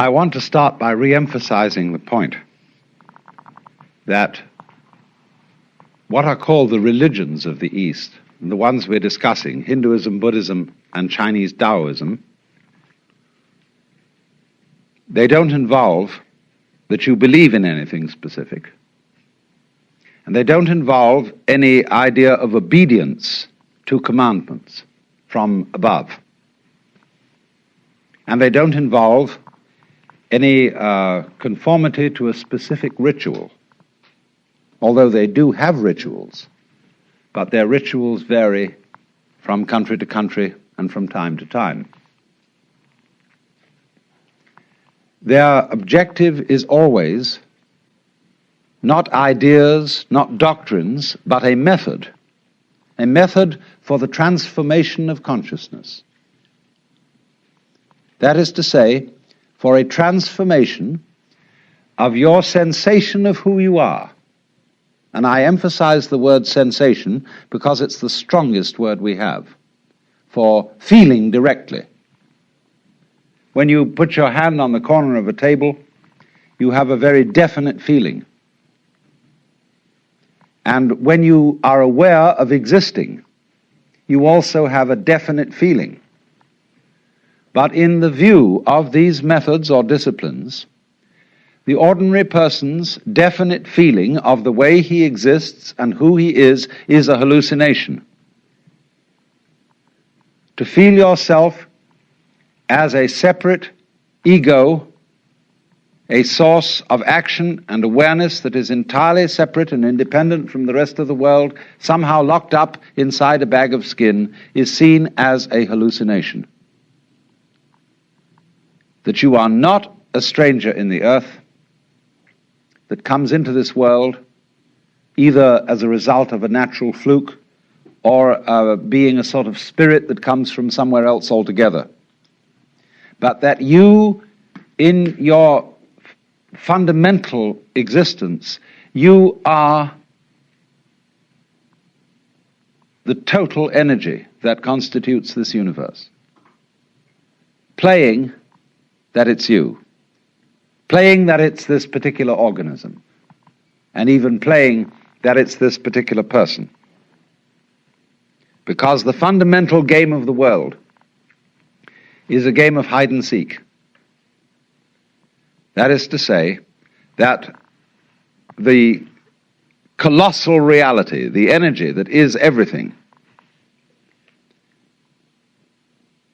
I want to start by re-emphasizing the point that what are called the religions of the East, the ones we're discussing, Hinduism, Buddhism, and Chinese Taoism, they don't involve that you believe in anything specific. And they don't involve any idea of obedience to commandments from above. And they don't involve any conformity to a specific ritual, although they do have rituals, but their rituals vary from country to country and from time to time. Their objective is always not ideas, not doctrines, but a method for the transformation of consciousness. That is to say, for a transformation of your sensation of who you are. And I emphasize the word sensation because it's the strongest word we have for feeling directly. When you put your hand on the corner of a table, you have a very definite feeling. And when you are aware of existing, you also have a definite feeling. But in the view of these methods or disciplines, the ordinary person's definite feeling of the way he exists and who he is a hallucination. To feel yourself as a separate ego, a source of action and awareness that is entirely separate and independent from the rest of the world, somehow locked up inside a bag of skin, is seen as a hallucination. That you are not a stranger in the earth, that comes into this world either as a result of a natural fluke or being a sort of spirit that comes from somewhere else altogether. But that you, in your fundamental existence, you are the total energy that constitutes this universe. Playing that it's you. Playing that it's this particular organism. And even playing that it's this particular person. Because the fundamental game of the world is a game of hide and seek. That is to say, that the colossal reality, the energy that is everything,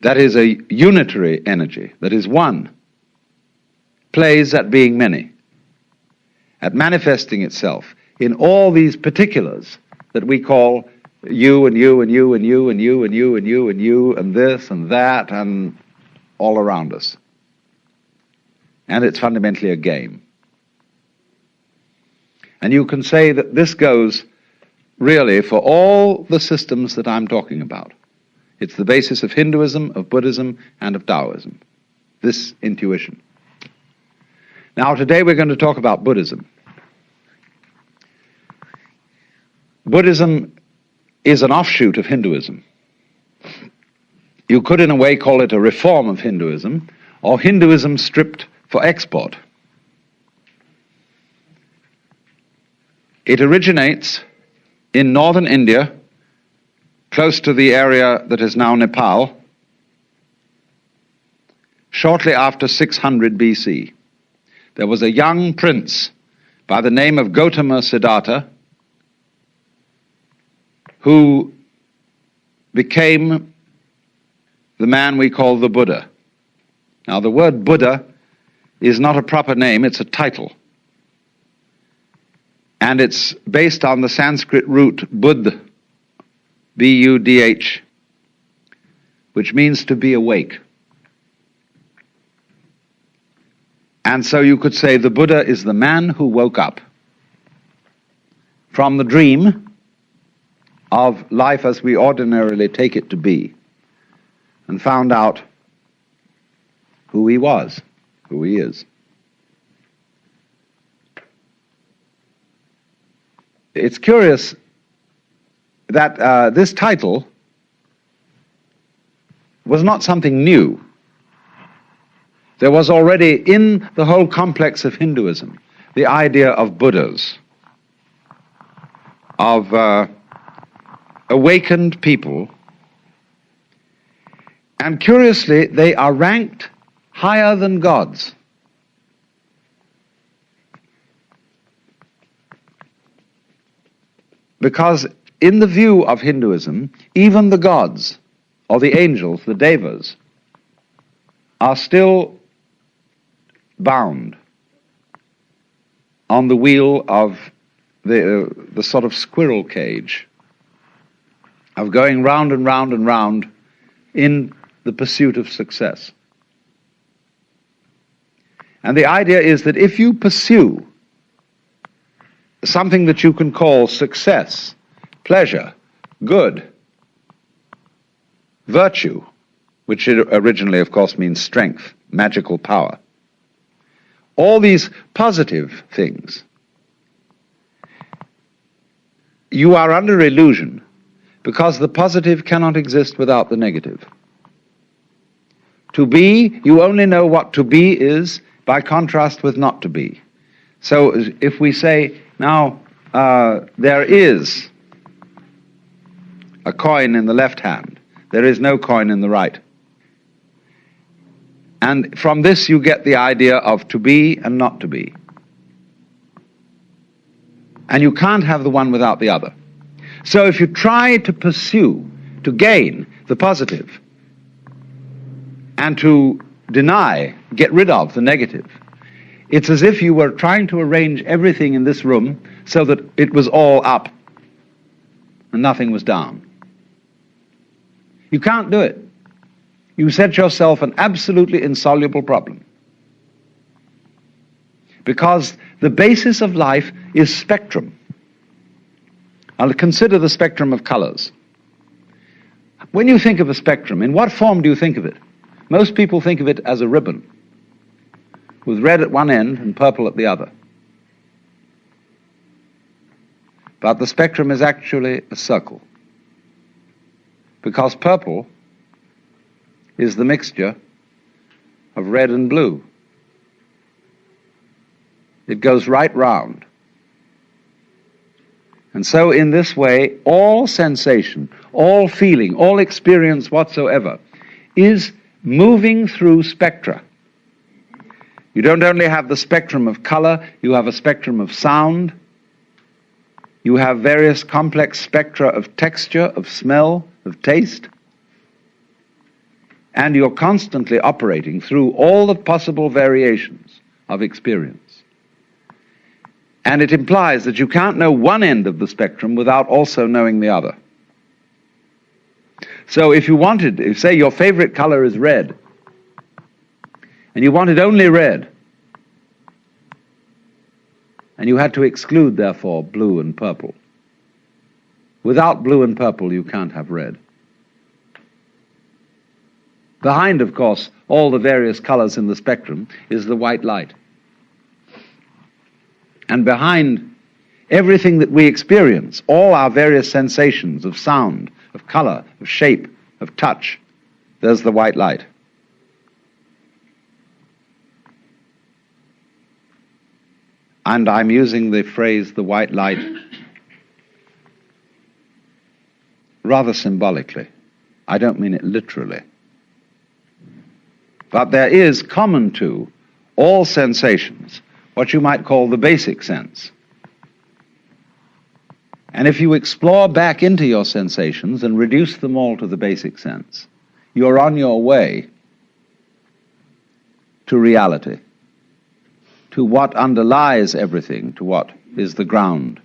that is a unitary energy, that is one, plays at being many, at manifesting itself in all these particulars that we call you and you and you and you and you and you and you and you and this and that and all around us. And it's fundamentally a game. And you can say that this goes really for all the systems that I'm talking about. It's the basis of Hinduism, of Buddhism, and of Taoism, this intuition. Now, today we're going to talk about Buddhism. Buddhism is an offshoot of Hinduism. You could, in a way, call it a reform of Hinduism, or Hinduism stripped for export. It originates in northern India, close to the area that is now Nepal, shortly after 600 BC. There was a young prince by the name of Gautama Siddhartha who became the man we call the Buddha. Now, the word Buddha is not a proper name, it's a title. And it's based on the Sanskrit root Buddh, B-U-D-H, which means to be awake. And so you could say the Buddha is the man who woke up from the dream of life as we ordinarily take it to be and found out who he was, who he is. It's curious that this title was not something new. There was already in the whole complex of Hinduism the idea of Buddhas, of awakened people, and curiously they are ranked higher than gods. Because in the view of Hinduism, even the gods, or the angels, the devas, are still bound on the wheel of the sort of squirrel cage of going round and round and round in the pursuit of success. And the idea is that if you pursue something that you can call success, pleasure, good, virtue, which originally, of course, means strength, magical power, all these positive things, you are under illusion because the positive cannot exist without the negative. To be, you only know what to be is by contrast with not to be. So if we say, now, there is a coin in the left hand, there is no coin in the right. And from this you get the idea of to be and not to be. And you can't have the one without the other. So if you try to pursue, to gain the positive, and to deny, get rid of the negative, it's as if you were trying to arrange everything in this room so that it was all up and nothing was down. You can't do it. You set yourself an absolutely insoluble problem. Because the basis of life is spectrum. I'll consider the spectrum of colors. When you think of a spectrum, in what form do you think of it? Most people think of it as a ribbon, with red at one end and purple at the other. But the spectrum is actually a circle, because purple is the mixture of red and blue. It goes right round. And so in this way, all sensation, all feeling, all experience whatsoever is moving through spectra. You don't only have the spectrum of color, you have a spectrum of sound, you have various complex spectra of texture, of smell, of taste, and you're constantly operating through all the possible variations of experience. And it implies that you can't know one end of the spectrum without also knowing the other. So if you wanted, if say your favorite color is red, and you wanted only red, and you had to exclude, therefore, blue and purple. Without blue and purple, you can't have red. Behind, of course, all the various colors in the spectrum is the white light. And behind everything that we experience, all our various sensations of sound, of color, of shape, of touch, there's the white light. And I'm using the phrase the white light rather symbolically. I don't mean it literally. But there is common to all sensations what you might call the basic sense. And if you explore back into your sensations and reduce them all to the basic sense, you're on your way to reality, to what underlies everything, to what is the ground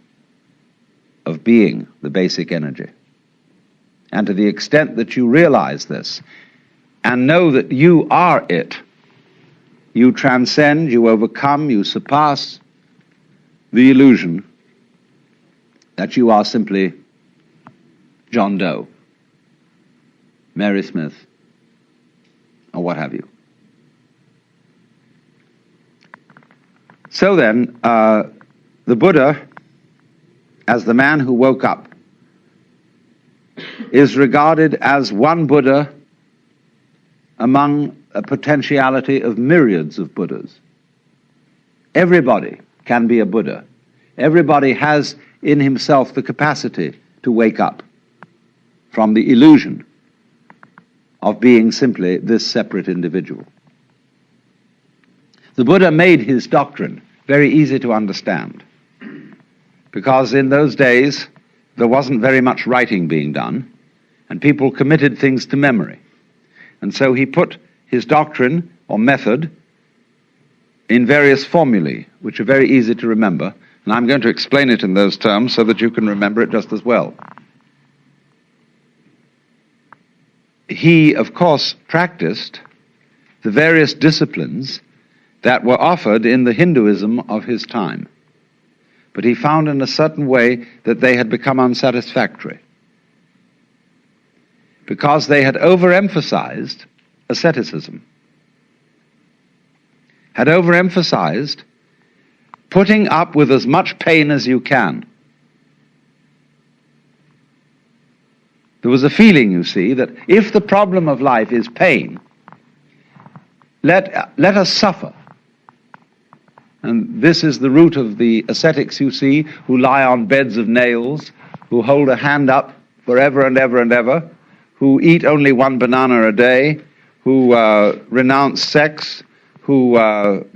of being, the basic energy. And to the extent that you realize this, and know that you are it, you transcend, you overcome, you surpass the illusion that you are simply John Doe, Mary Smith, or what have you. So then, the Buddha, as the man who woke up, is regarded as one Buddha among a potentiality of myriads of Buddhas. Everybody can be a Buddha. Everybody has in himself the capacity to wake up from the illusion of being simply this separate individual. The Buddha made his doctrine very easy to understand, because in those days there wasn't very much writing being done, and people committed things to memory. And so he put his doctrine or method in various formulae, which are very easy to remember, and I'm going to explain it in those terms so that you can remember it just as well. He, of course, practiced the various disciplines that were offered in the Hinduism of his time, but he found in a certain way that they had become unsatisfactory, because they had overemphasized asceticism, had overemphasized putting up with as much pain as you can. There was a feeling, you see, that if the problem of life is pain, let us suffer. And this is the root of the ascetics you see, who lie on beds of nails, who hold a hand up forever and ever and ever, who eat only one banana a day, who renounce sex, who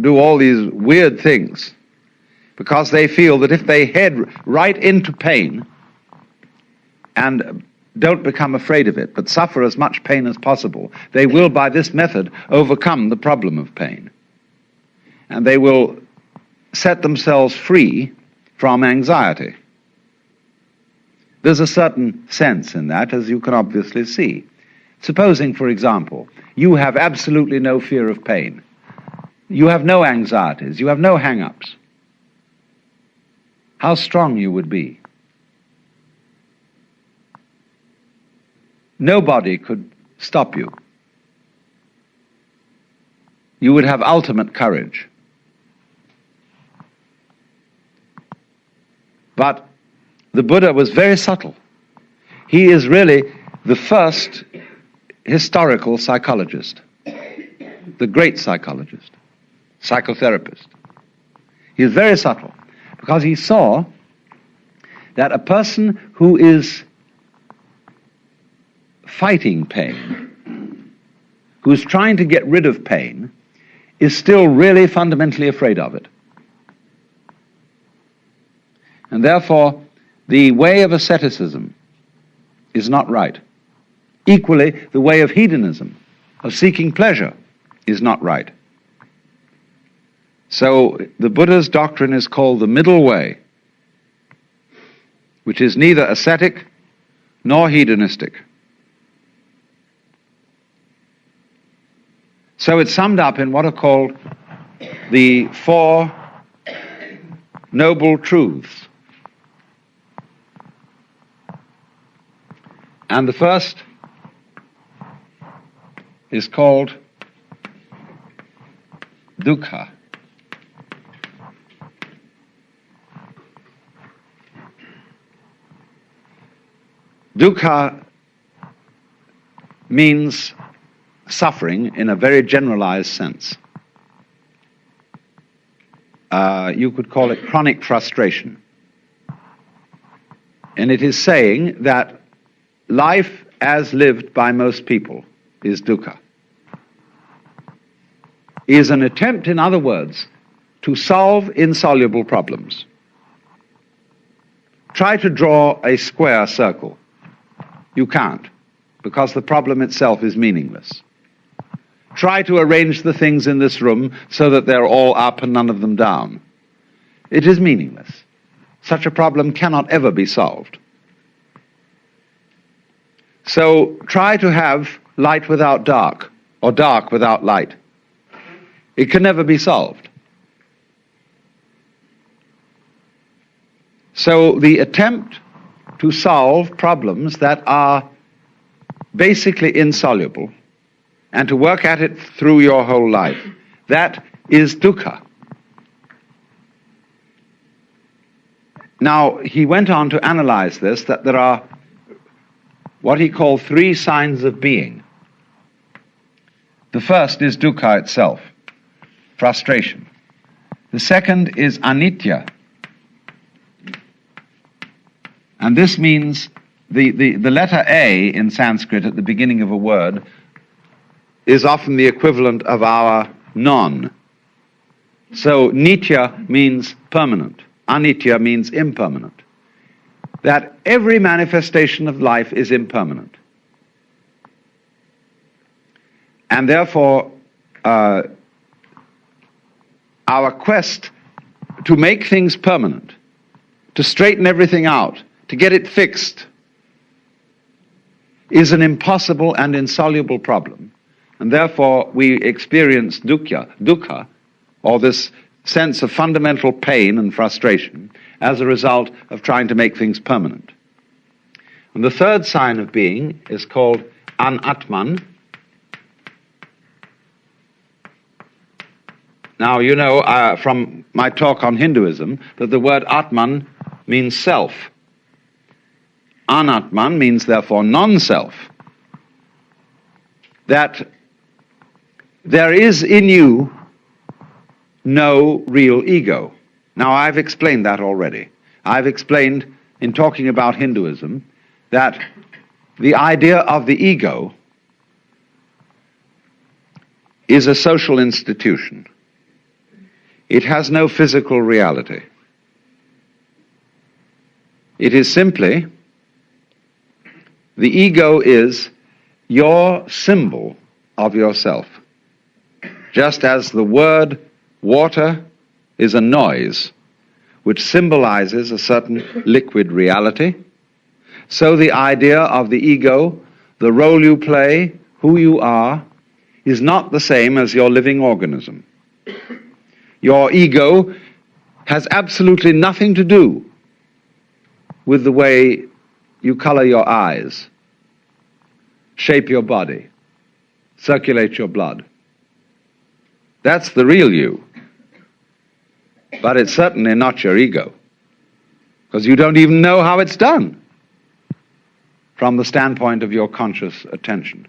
do all these weird things, because they feel that if they head right into pain and don't become afraid of it, but suffer as much pain as possible, they will, by this method, overcome the problem of pain. And they will set themselves free from anxiety. There's a certain sense in that, as you can obviously see. Supposing, for example, you have absolutely no fear of pain. You have no anxieties. You have no hang-ups. How strong you would be. Nobody could stop you. You would have ultimate courage. But the Buddha was very subtle. He is really the first historical psychologist, the great psychologist, psychotherapist. He is very subtle, because he saw that a person who is fighting pain, who's trying to get rid of pain, is still really fundamentally afraid of it. And therefore, the way of asceticism is not right. Equally, the way of hedonism, of seeking pleasure, is not right. So the Buddha's doctrine is called the middle way, which is neither ascetic nor hedonistic. So it's summed up in what are called the Four Noble Truths. And the first is called dukkha. Dukkha means suffering in a very generalized sense. You could call it chronic frustration. And it is saying that life as lived by most people is dukkha. Is an attempt, in other words, to solve insoluble problems. Try to draw a square circle. You can't, because the problem itself is meaningless. Try to arrange the things in this room so that they're all up and none of them down. It is meaningless. Such a problem cannot ever be solved. So try to have light without dark, or dark without light. It can never be solved. So the attempt to solve problems that are basically insoluble, and to work at it through your whole life, that is dukkha. Now, he went on to analyze this, that there are what he called three signs of being. The first is dukkha itself, frustration. The second is anitya. And this means the letter A in Sanskrit at the beginning of a word is often the equivalent of our non. So nitya means permanent. Anitya means impermanent. That every manifestation of life is impermanent. And therefore, our quest to make things permanent, to straighten everything out, to get it fixed, is an impossible and insoluble problem. And therefore, we experience dukkha, or this sense of fundamental pain and frustration, as a result of trying to make things permanent. And the third sign of being is called anatman. Now, you know from my talk on Hinduism that the word atman means self. Anatman means, therefore, non-self. That there is in you no real ego. Now, I've explained that already. I've explained, in talking about Hinduism, that the idea of the ego is a social institution. It has no physical reality. It is simply, the ego is your symbol of yourself. Just as the word water is a noise which symbolizes a certain liquid reality, so the idea of the ego, the role you play, who you are, is not the same as your living organism. Your ego has absolutely nothing to do with the way you color your eyes, shape your body, circulate your blood. That's the real you. But it's certainly not your ego, because you don't even know how it's done from the standpoint of your conscious attention.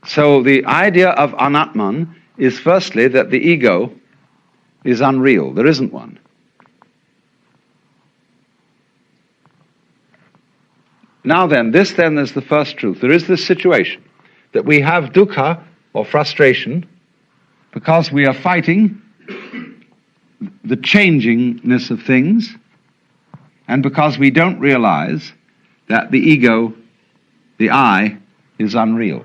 So the idea of anatman is firstly that the ego is unreal. There isn't one. Now then, this then is the first truth. There is this situation that we have dukkha, or frustration, because we are fighting the changingness of things, and because we don't realize that the ego, the I, is unreal.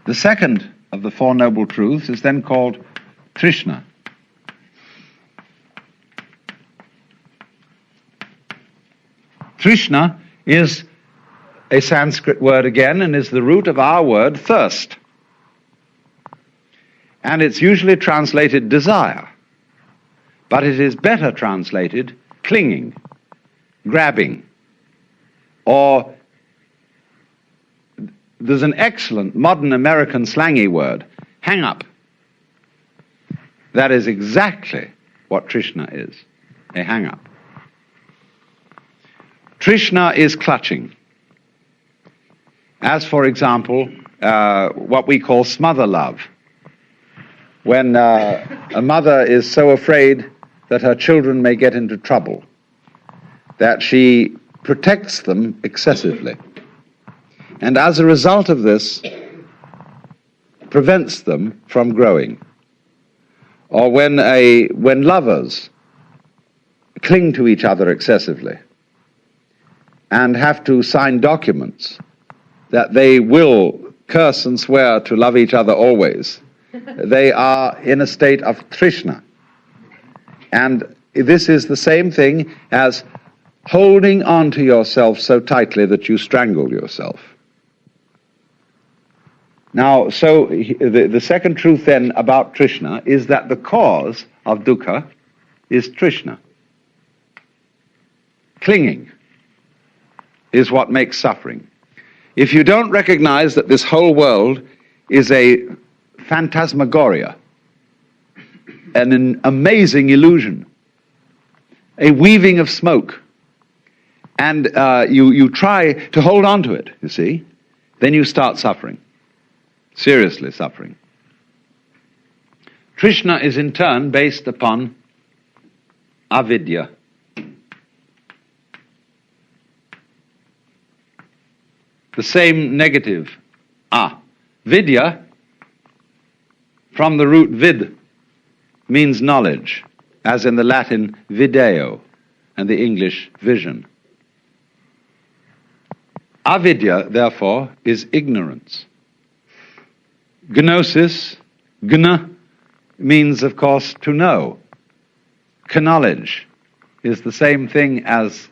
The second of the Four Noble Truths is then called Trishna. Trishna is a Sanskrit word again, and is the root of our word thirst. And it's usually translated desire, but it is better translated clinging, grabbing, or there's an excellent modern American slangy word, hang up. That is exactly what Trishna is, a hang up. Trishna is clutching. As, for example, what we call smother love. When a mother is so afraid that her children may get into trouble, that she protects them excessively. And as a result of this, prevents them from growing. Or when lovers cling to each other excessively and have to sign documents that they will curse and swear to love each other always, they are in a state of trishna. And this is the same thing as holding on to yourself so tightly that you strangle yourself. Now, so the second truth then about Trishna is that the cause of dukkha is Trishna. Clinging is what makes suffering. If you don't recognize that this whole world is a phantasmagoria, an amazing illusion, a weaving of smoke, and you try to hold on to it, you see, then you start suffering. seriously suffering. Trishna is in turn based upon avidya. The same negative, vidya, from the root vid, means knowledge, as in the Latin video and the English vision. Avidya, therefore, is ignorance. Gnosis, gna, means, of course, to know. Knowledge is the same thing as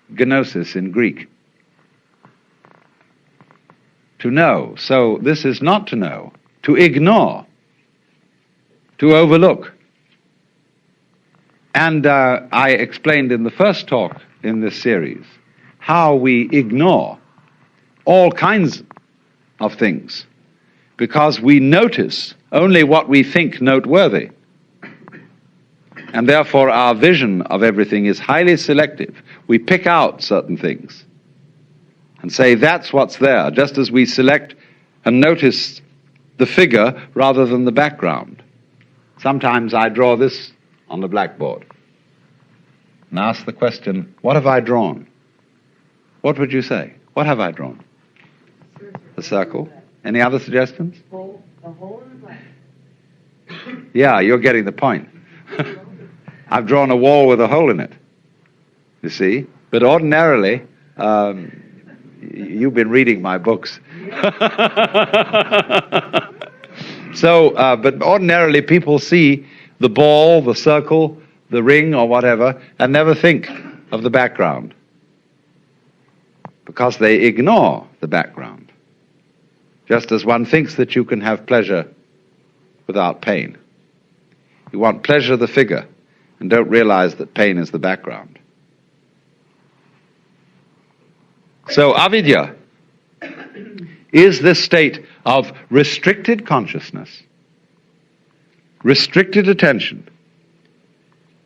gnosis in Greek. To know. So this is not to know, to ignore, to overlook. And I explained in the first talk in this series how we ignore all kinds of things because we notice only what we think noteworthy. And therefore our vision of everything is highly selective. We pick out certain things and say that's what's there, just as we select and notice the figure rather than the background. Sometimes I draw this on the blackboard and ask the question, what have I drawn? What would you say? What have I drawn? A circle. Any other suggestions? A hole in the black. Yeah, you're getting the point. I've drawn a wall with a hole in it, you see. But ordinarily, you've been reading my books. But ordinarily people see the ball, the circle, the ring or whatever, and never think of the background because they ignore the background. Just as one thinks that you can have pleasure without pain. You want pleasure of the figure and don't realize that pain is the background. So avidya is this state of restricted consciousness, restricted attention,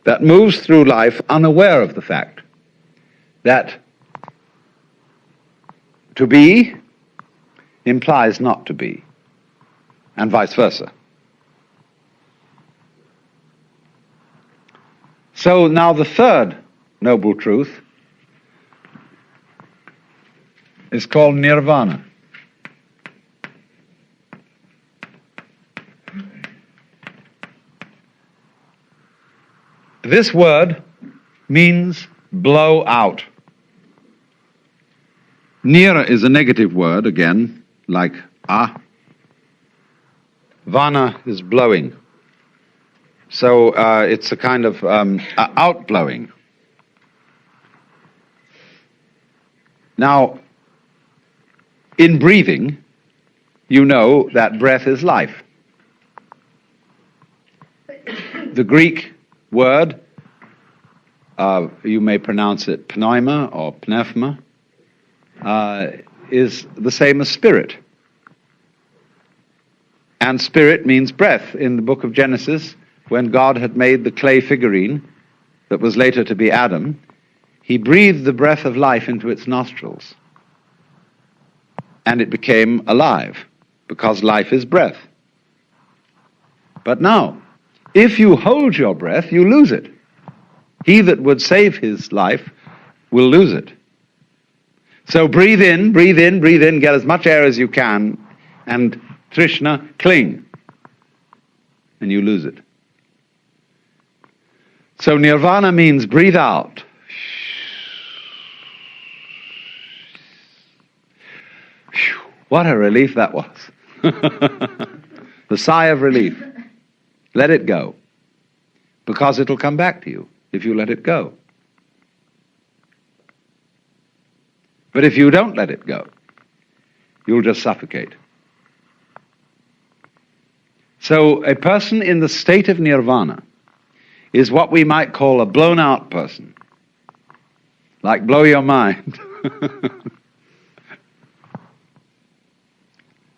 that moves through life unaware of the fact that to be implies not to be, and vice versa. So now the third noble truth is called nirvana. This word means blow out. Nira is a negative word, again, like Vana is blowing. So it's a kind of outblowing. Now, in breathing, you know that breath is life. The Greek word, you may pronounce it pneuma or pneuma, is the same as spirit. And spirit means breath. In the book of Genesis, when God had made the clay figurine that was later to be Adam, he breathed the breath of life into its nostrils. And it became alive, because life is breath. But now, if you hold your breath, you lose it. He that would save his life will lose it. So breathe in, breathe in, breathe in, get as much air as you can, and Trishna, cling, and you lose it. So nirvana means breathe out. What a relief that was. The sigh of relief. Let it go. Because it'll come back to you if you let it go. But if you don't let it go, you'll just suffocate. So a person in the state of nirvana is what we might call a blown out person. Like blow your mind.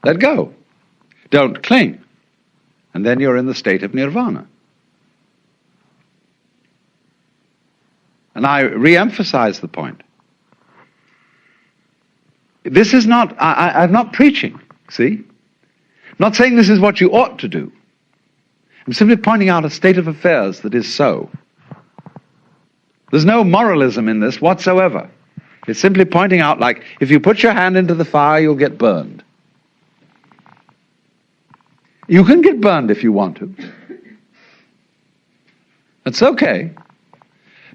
Let go. Don't cling. And then you're in the state of nirvana. And I re-emphasize the point. This is not, I'm not preaching, see? not saying this is what you ought to do. I'm simply pointing out a state of affairs that is so. There's no moralism in this whatsoever. It's simply pointing out, like, if you put your hand into the fire, you'll get burned. You can get burned if you want to. It's okay.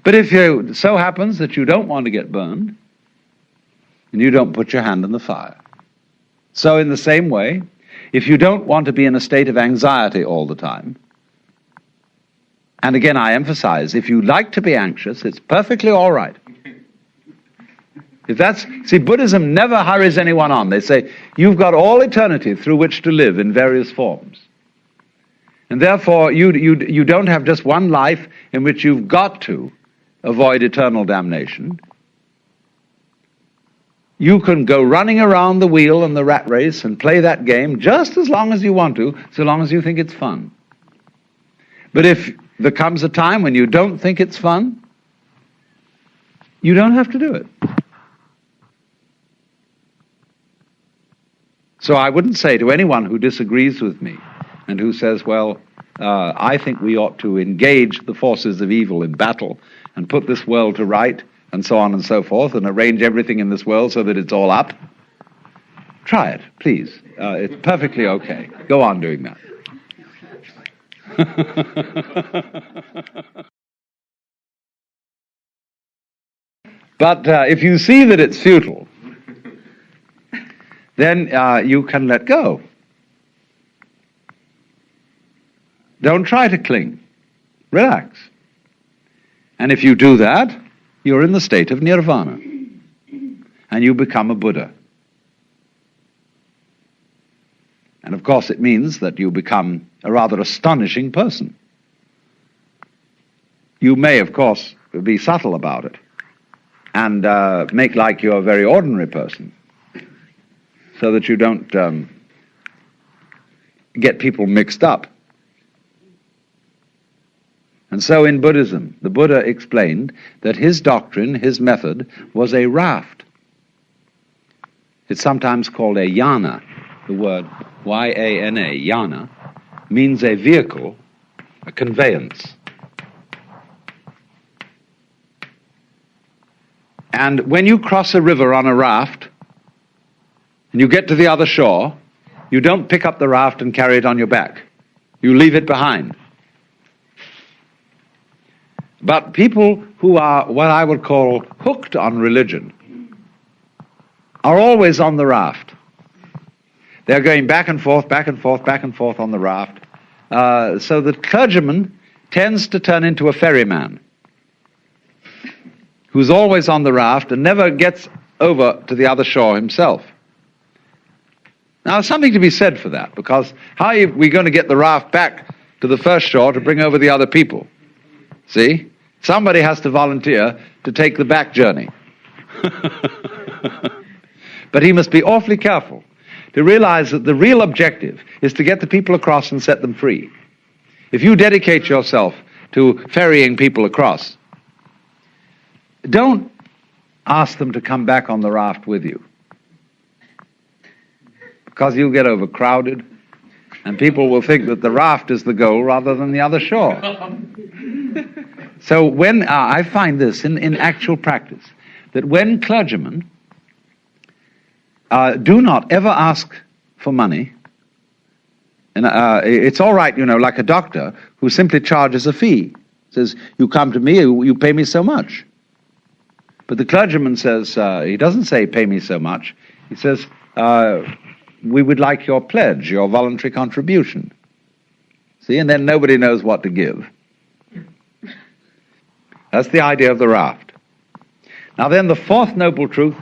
But if it so happens that you don't want to get burned, and you don't put your hand in the fire. So in the same way, if you don't want to be in a state of anxiety all the time, and again I emphasize, if you like to be anxious, it's perfectly all right. See, Buddhism never hurries anyone on. They say, you've got all eternity through which to live in various forms. And therefore, you don't have just one life in which you've got to avoid eternal damnation. You can go running around the wheel and the rat race and play that game just as long as you want to, so long as you think it's fun. But if there comes a time when you don't think it's fun, you don't have to do it. So I wouldn't say to anyone who disagrees with me and who says, well, I think we ought to engage the forces of evil in battle and put this world to right and so on and so forth and arrange everything in this world so that it's all up. Try it, please. It's perfectly okay. Go on doing that. But if you see that it's futile, then you can let go. Don't try to cling. Relax. And if you do that, you're in the state of nirvana. And you become a Buddha. And of course it means that you become a rather astonishing person. You may, of course, be subtle about it and make like you're a very ordinary person, so that you don't get people mixed up. And so in Buddhism, the Buddha explained that his doctrine, his method, was a raft. It's sometimes called a yana. The word Y-A-N-A, yana, means a vehicle, a conveyance. And when you cross a river on a raft, and you get to the other shore, you don't pick up the raft and carry it on your back. You leave it behind. But people who are what I would call hooked on religion are always on the raft. They're going back and forth, back and forth, back and forth on the raft. So the clergyman tends to turn into a ferryman who's always on the raft and never gets over to the other shore himself. Now, there's something to be said for that, because how are we going to get the raft back to the first shore to bring over the other people? See? Somebody has to volunteer to take the back journey. But he must be awfully careful to realize that the real objective is to get the people across and set them free. If you dedicate yourself to ferrying people across, don't ask them to come back on the raft with you, because you'll get overcrowded and people will think that the raft is the goal rather than the other shore. So when I find this in actual practice, that when clergymen do not ever ask for money, and it's all right, like a doctor who simply charges a fee, says, you come to me, you pay me so much. But the clergyman says, he doesn't say pay me so much, he says, we would like your pledge, your voluntary contribution. See, and then nobody knows what to give. That's the idea of the raft. Now then, the fourth noble truth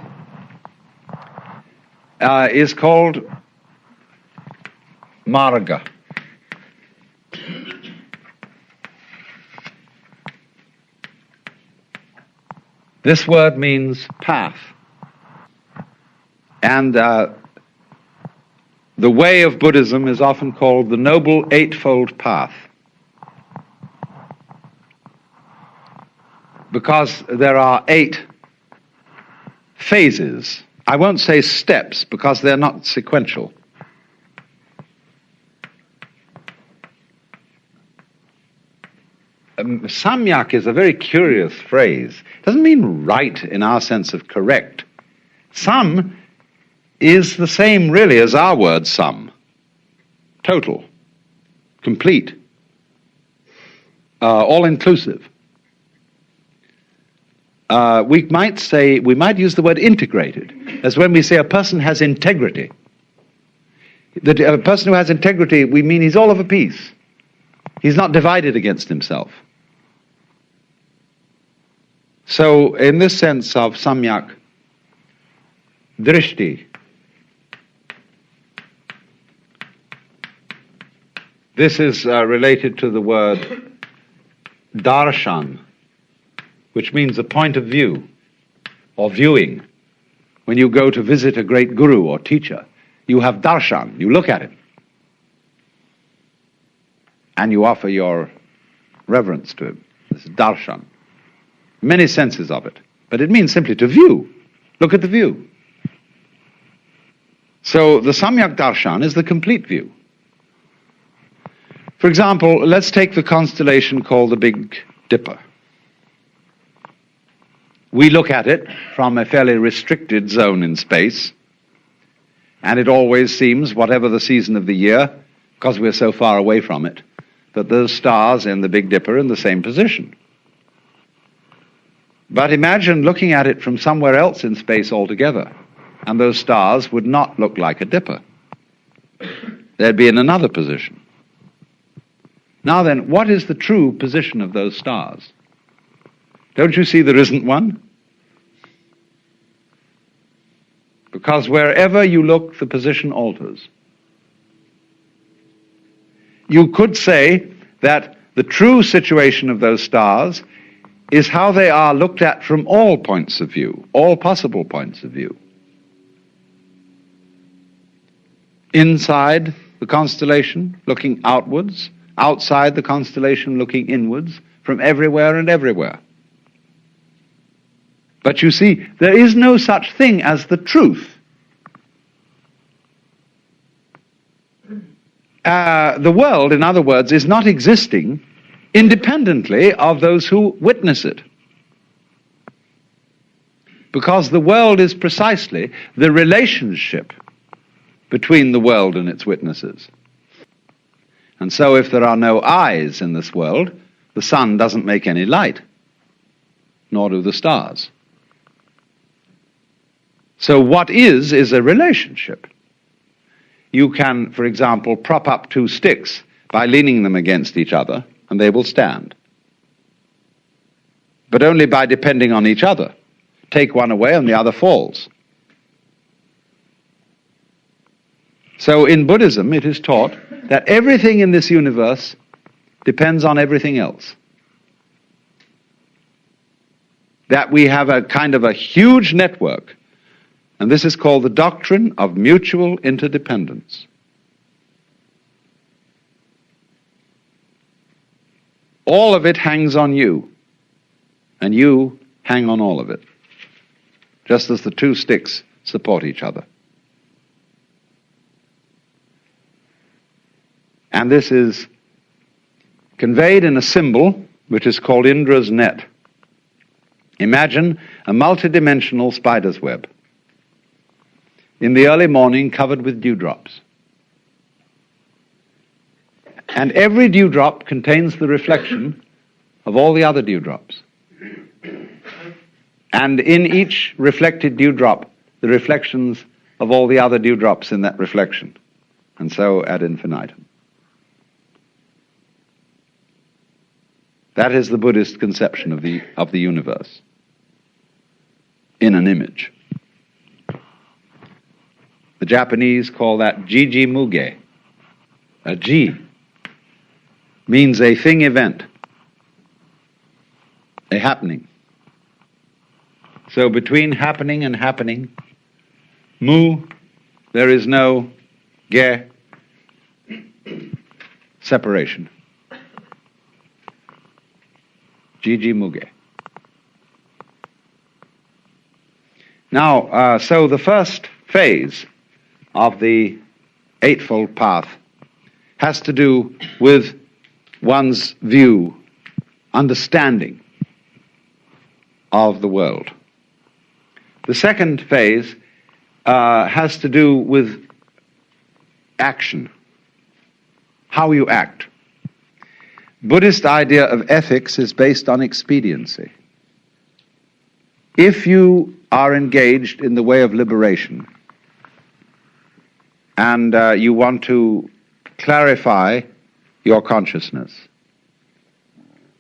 is called marga. This word means path. And the way of Buddhism is often called the Noble Eightfold Path, because there are 8 phases. I won't say steps, because they're not sequential. Samyak is a very curious phrase. It doesn't mean right in our sense of correct. Sam is the same really as our word sum. Total, complete, all-inclusive. We might use the word integrated, as when we say a person has integrity. That a person who has integrity, we mean he's all of a piece. He's not divided against himself. So, in this sense of samyak drishti, this is related to the word darshan, which means a point of view or viewing. When you go to visit a great guru or teacher, you have darshan, you look at him, and you offer your reverence to him. This is darshan. Many senses of it, but it means simply to view. Look at the view. So the samyak darshan is the complete view. For example, let's take the constellation called the Big Dipper. We look at it from a fairly restricted zone in space, and it always seems, whatever the season of the year, because we're so far away from it, that those stars in the Big Dipper are in the same position. But imagine looking at it from somewhere else in space altogether, and those stars would not look like a dipper. They'd be in another position. Now then, what is the true position of those stars? Don't you see there isn't one? Because wherever you look, the position alters. You could say that the true situation of those stars is how they are looked at from all points of view, all possible points of view. Inside the constellation, looking outwards, outside the constellation, looking inwards, from everywhere and everywhere. But you see, there is no such thing as the truth. The world, in other words, is not existing independently of those who witness it. Because the world is precisely the relationship between the world and its witnesses. And so if there are no eyes in this world, the sun doesn't make any light, nor do the stars. So what is a relationship. You can, for example, prop up two sticks by leaning them against each other, and they will stand. But only by depending on each other. Take one away and the other falls. So in Buddhism it is taught that everything in this universe depends on everything else. That we have a kind of a huge network, and this is called the doctrine of mutual interdependence. All of it hangs on you, and you hang on all of it, just as the two sticks support each other. And this is conveyed in a symbol which is called Indra's net. Imagine a multidimensional spider's web in the early morning covered with dewdrops. And every dewdrop contains the reflection of all the other dewdrops. And in each reflected dewdrop, the reflections of all the other dewdrops in that reflection. And so ad infinitum. That is the Buddhist conception of the universe in an image. The Japanese call that jiji muge. A ji means a thing event, a happening. So between happening and happening, mu, there is no ge, separation. Jiji muge. Now, so the first phase of the Eightfold Path has to do with one's view understanding of the world. The second phase has to do with action, how you act. Buddhist idea of ethics is based on expediency. If you are engaged in the way of liberation and you want to clarify your consciousness,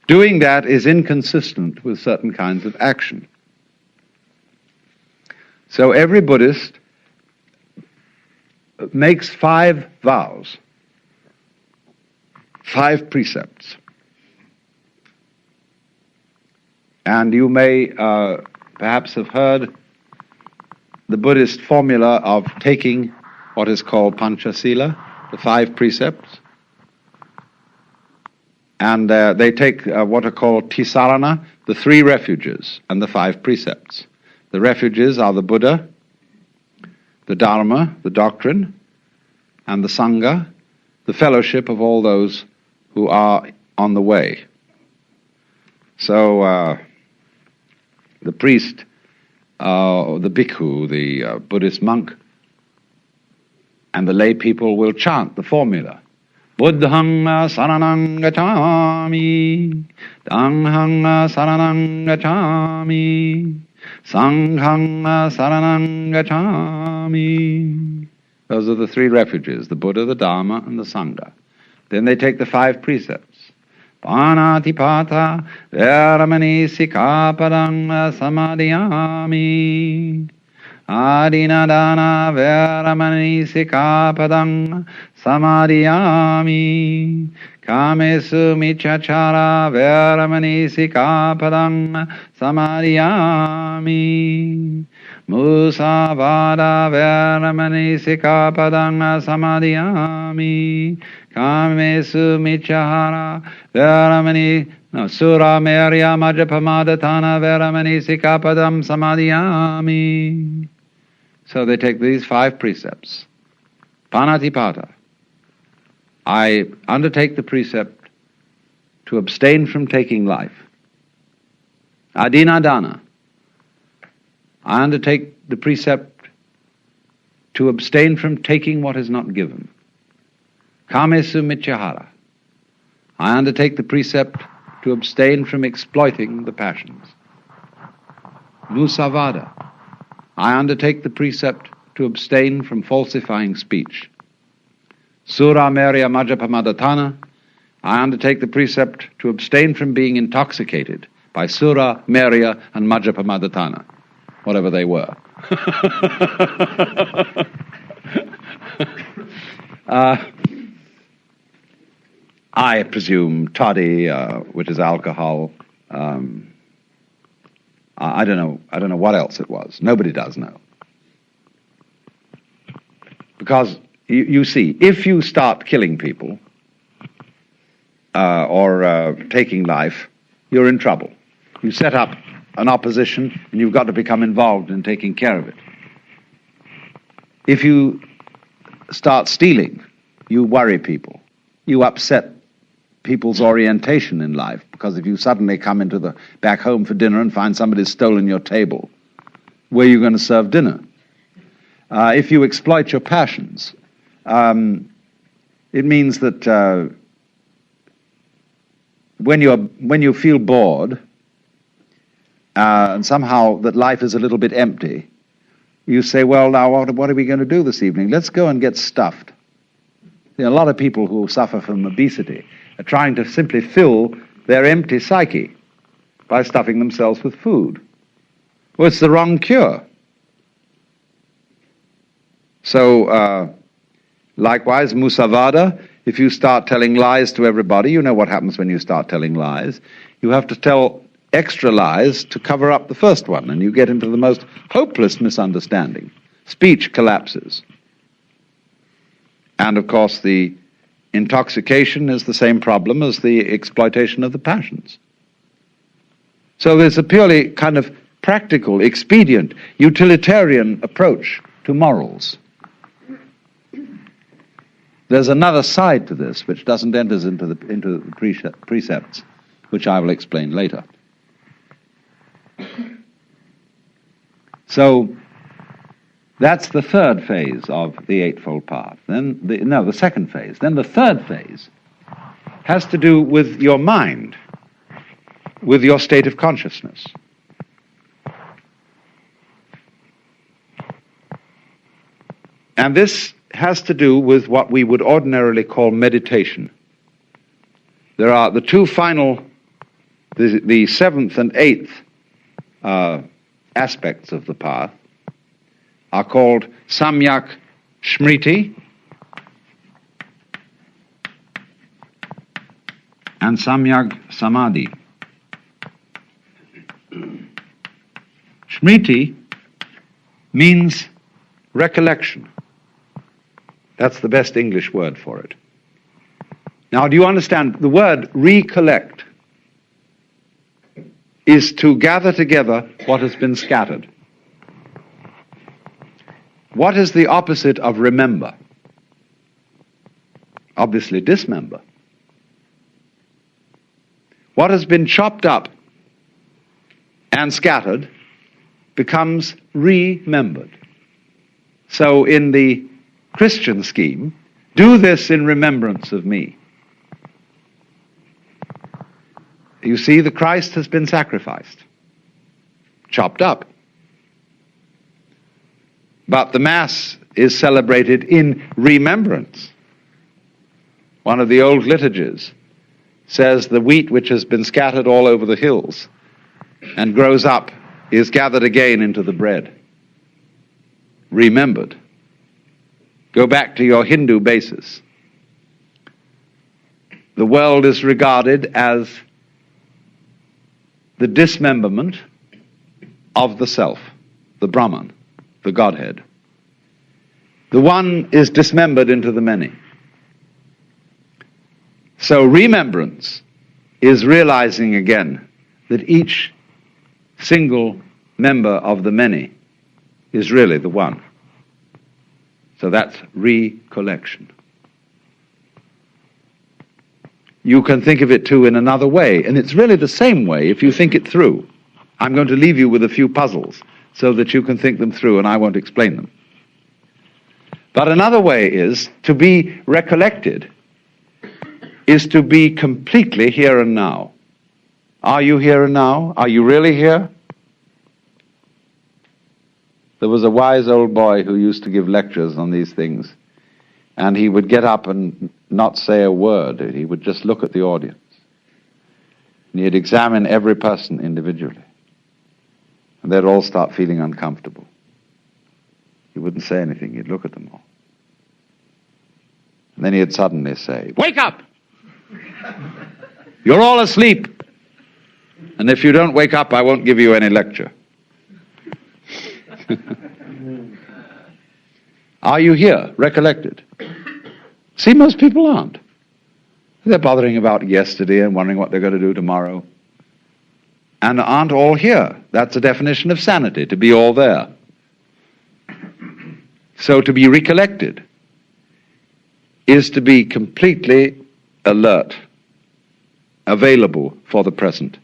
doing that is inconsistent with certain kinds of action. So every Buddhist makes 5 vows, 5 precepts. And you may perhaps have heard the Buddhist formula of taking what is called Panchasila, the 5 precepts. And they take what are called Tisarana, the 3 refuges, and the 5 precepts. The refuges are the Buddha, the Dharma, the doctrine, and the Sangha, the fellowship of all those who are on the way. So the priest, the bhikkhu, the Buddhist monk, and the lay people will chant the formula. Buddhang saranang gacchami, Dhanghang saranang gacchami, Sanghang saranang gacchami. Those are the 3 refuges, the Buddha, the Dharma, and the Sangha. Then they take the 5 precepts. Panatipata veramani sikapadang samadhiyami. Adinadana veramani sikapadang samadhiyami. Kamesu michachara veramani sikapadang samadhiyami. Musavada veramani sikapadang samadhiyami. Kamesu michahara veramani sura merya majapamadatana veramani sikapadam samadhiyami. So they take these 5 precepts. Panatipata. I undertake the precept to abstain from taking life. Adinadana. I undertake the precept to abstain from taking what is not given. Kamesu michahara. I undertake the precept to abstain from exploiting the passions. Musavada. I undertake the precept to abstain from falsifying speech. Sura merya majapamadatana. I undertake the precept to abstain from being intoxicated by sura, merya, and majapamadatana, whatever they were. I presume toddy, which is alcohol. I don't know what else it was. Nobody does know. Because you see, if you start killing people or taking life, you're in trouble. You set up an opposition and you've got to become involved in taking care of it. If you start stealing, you worry people. You upset people's orientation in life, because if you suddenly come back home for dinner and find somebody's stolen your table, where are you going to serve dinner? If you exploit your passions, it means that when you feel bored and somehow that life is a little bit empty, you say, well, now what are we going to do this evening? Let's go and get stuffed. A lot of people who suffer from obesity are trying to simply fill their empty psyche by stuffing themselves with food. Well, it's the wrong cure. So, likewise, musavada, if you start telling lies to everybody, you know what happens when you start telling lies. You have to tell extra lies to cover up the first one, and you get into the most hopeless misunderstanding. Speech collapses. And, of course, the intoxication is the same problem as the exploitation of the passions. So there's a purely kind of practical, expedient, utilitarian approach to morals. There's another side to this which doesn't enter into the precepts, which I will explain later. So that's the third phase of the Eightfold Path. Then the second phase. Then the third phase has to do with your mind, with your state of consciousness. And this has to do with what we would ordinarily call meditation. There are the two final, the seventh and eighth aspects of the path are called samyak smriti and samyak samadhi. Smriti means recollection. That's the best English word for it. Now, do you understand? The word recollect is to gather together what has been scattered. What is the opposite of remember? Obviously, dismember. What has been chopped up and scattered becomes remembered. So in the Christian scheme, do this in remembrance of me. You see, the Christ has been sacrificed, chopped up. But the Mass is celebrated in remembrance. One of the old liturgies says the wheat which has been scattered all over the hills and grows up is gathered again into the bread. Remembered. Go back to your Hindu basis. The world is regarded as the dismemberment of the self, the Brahman, the Godhead. The one is dismembered into the many. So remembrance is realizing again that each single member of the many is really the one. So that's recollection. You can think of it too in another way, and it's really the same way if you think it through. I'm going to leave you with a few puzzles so that you can think them through, and I won't explain them. But another way is to be recollected is to be completely here and now. Are you here and now? Are you really here? There was a wise old boy who used to give lectures on these things, and he would get up and not say a word. He would just look at the audience. And he'd examine every person individually. And they'd all start feeling uncomfortable. He wouldn't say anything. He'd look at them all. And then he'd suddenly say, "Wake up! You're all asleep. And if you don't wake up, I won't give you any lecture." Are you here, recollected? See, most people aren't. They're bothering about yesterday and wondering what they're going to do tomorrow. And aren't all here. That's a definition of sanity, to be all there. So to be recollected is to be completely alert, available for the present.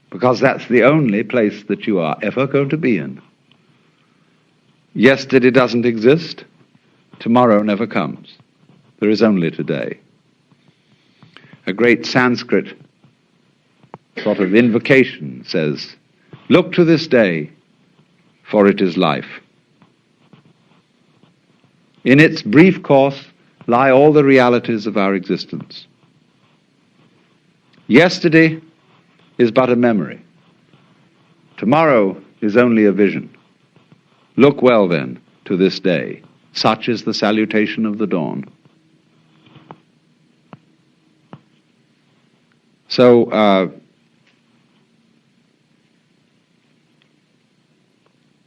Because that's the only place that you are ever going to be in. Yesterday doesn't exist. Tomorrow never comes. There is only today. A great Sanskrit sort of invocation says, "Look to this day, for it is life." In its brief course lie all the realities of our existence. Yesterday is but a memory. Tomorrow is only a vision. Look well, then, to this day. Such is the salutation of the dawn. So,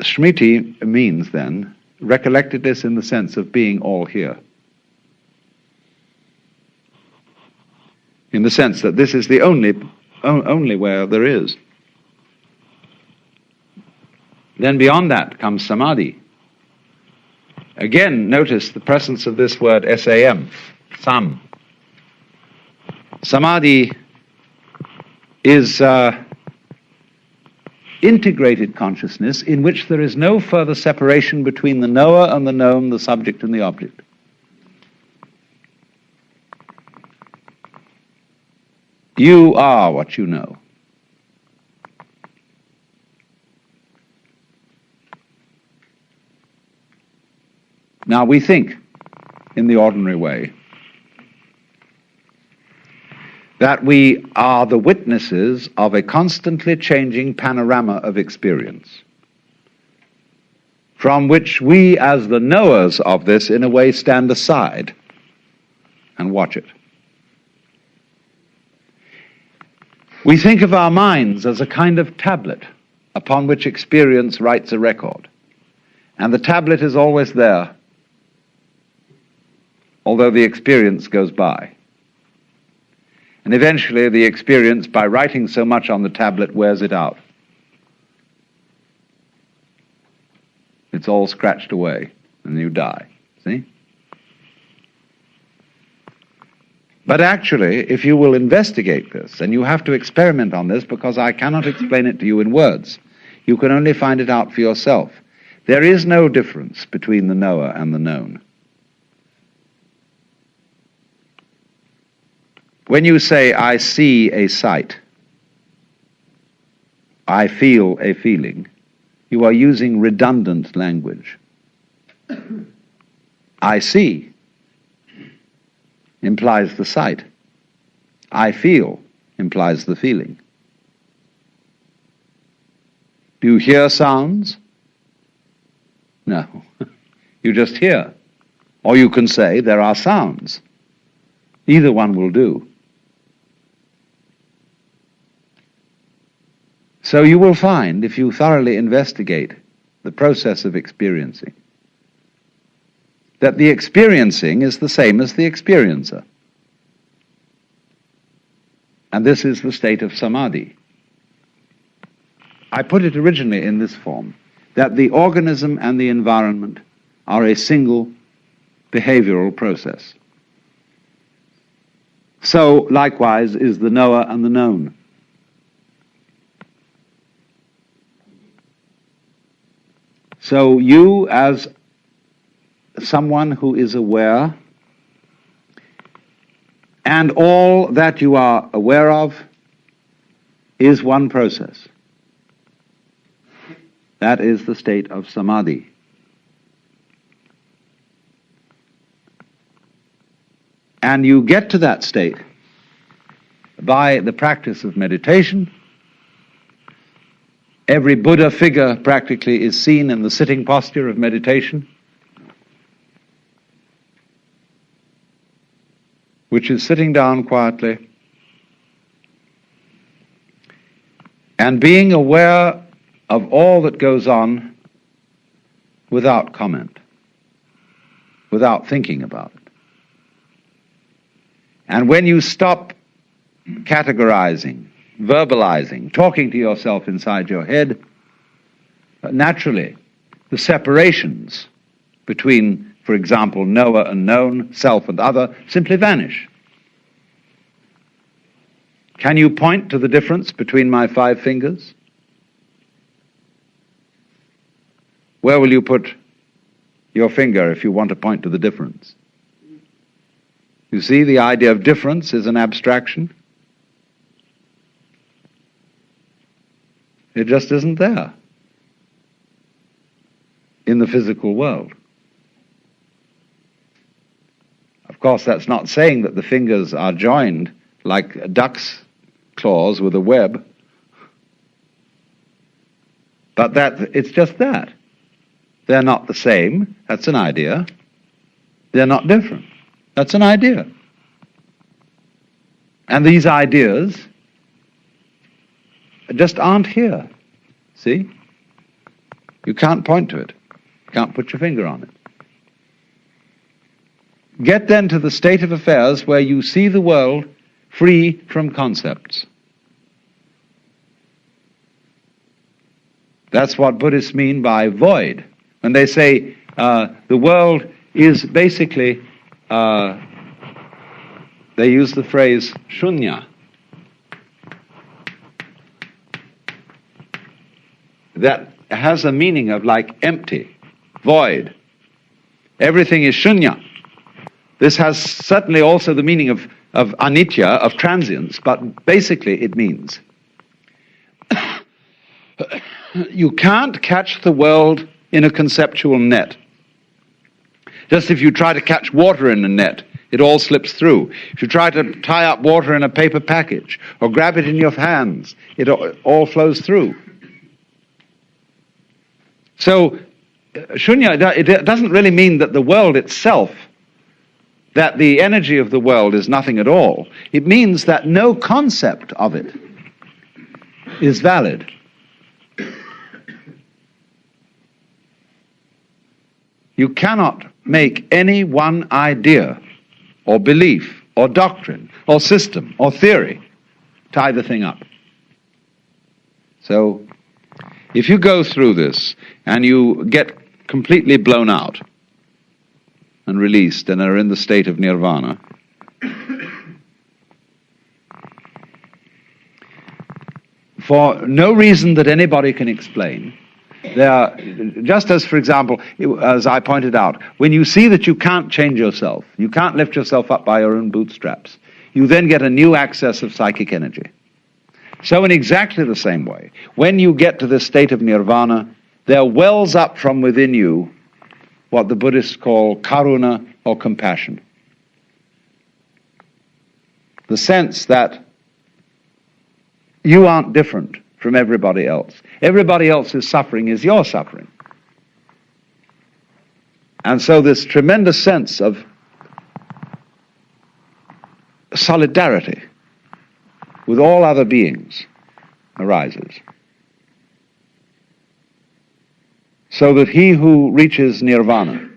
Smriti means, then, recollectedness in the sense of being all here. In the sense that this is the only where there is. Then beyond that comes samadhi. Again, notice the presence of this word SAM, sam. Samadhi is integrated consciousness in which there is no further separation between the knower and the known, the subject and the object. You are what you know. Now we think in the ordinary way that we are the witnesses of a constantly changing panorama of experience, from which we as the knowers of this in a way stand aside and watch it. We think of our minds as a kind of tablet upon which experience writes a record, and the tablet is always there, although the experience goes by. And eventually the experience, by writing so much on the tablet, wears it out. It's all scratched away, and you die. See? But actually, if you will investigate this, and you have to experiment on this because I cannot explain it to you in words, you can only find it out for yourself. There is no difference between the knower and the known. When you say, I see a sight, I feel a feeling, you are using redundant language. I see implies the sight. I feel implies the feeling. Do you hear sounds? No. You just hear. Or you can say, there are sounds. Either one will do. So you will find, if you thoroughly investigate the process of experiencing, that the experiencing is the same as the experiencer. And this is the state of samadhi. I put it originally in this form, that the organism and the environment are a single behavioral process. So, likewise, is the knower and the known. So you, as someone who is aware, and all that you are aware of is one process. That is the state of samadhi. And you get to that state by the practice of meditation. Every Buddha figure practically is seen in the sitting posture of meditation, which is sitting down quietly and being aware of all that goes on without comment, without thinking about it. And when you stop categorizing, verbalizing, talking to yourself inside your head, naturally, the separations between, for example, knower and known, self and other, simply vanish. Can you point to the difference between my 5 fingers? Where will you put your finger if you want to point to the difference? You see, the idea of difference is an abstraction. It just isn't there in the physical world. Of course, that's not saying that the fingers are joined like a duck's claws with a web, but that it's just that. They're not the same. That's an idea. They're not different. That's an idea. And these ideas just aren't here. See? You can't point to it. You can't put your finger on it. Get then to the state of affairs where you see the world free from concepts. That's what Buddhists mean by void. When they say the world is basically they use the phrase shunya. That has a meaning of like empty, void. Everything is shunya. This has certainly also the meaning of anitya, of transience, but basically it means you can't catch the world in a conceptual net. Just if you try to catch water in a net, it all slips through. If you try to tie up water in a paper package or grab it in your hands, it all flows through. So, shunya, it doesn't really mean that the world itself, that the energy of the world is nothing at all. It means that no concept of it is valid. You cannot make any one idea or belief or doctrine or system or theory tie the thing up. So, if you go through this and you get completely blown out and released and are in the state of nirvana, for no reason that anybody can explain, just as, for example, as I pointed out, when you see that you can't change yourself, you can't lift yourself up by your own bootstraps, you then get a new access of psychic energy. So in exactly the same way, when you get to this state of nirvana, there wells up from within you what the Buddhists call karuna, or compassion. The sense that you aren't different from everybody else. Everybody else's suffering is your suffering. And so this tremendous sense of solidarity with all other beings arises. So that he who reaches nirvana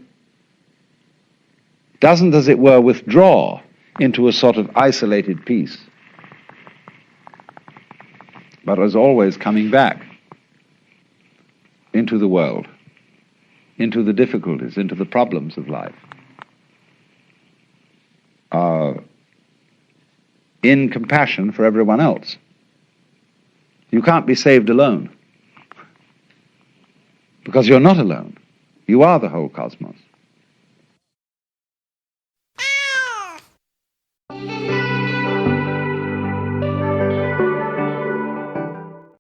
doesn't, as it were, withdraw into a sort of isolated peace, but is always coming back into the world, into the difficulties, into the problems of life, in compassion for everyone else. You can't be saved alone, because you're not alone. You are the whole cosmos.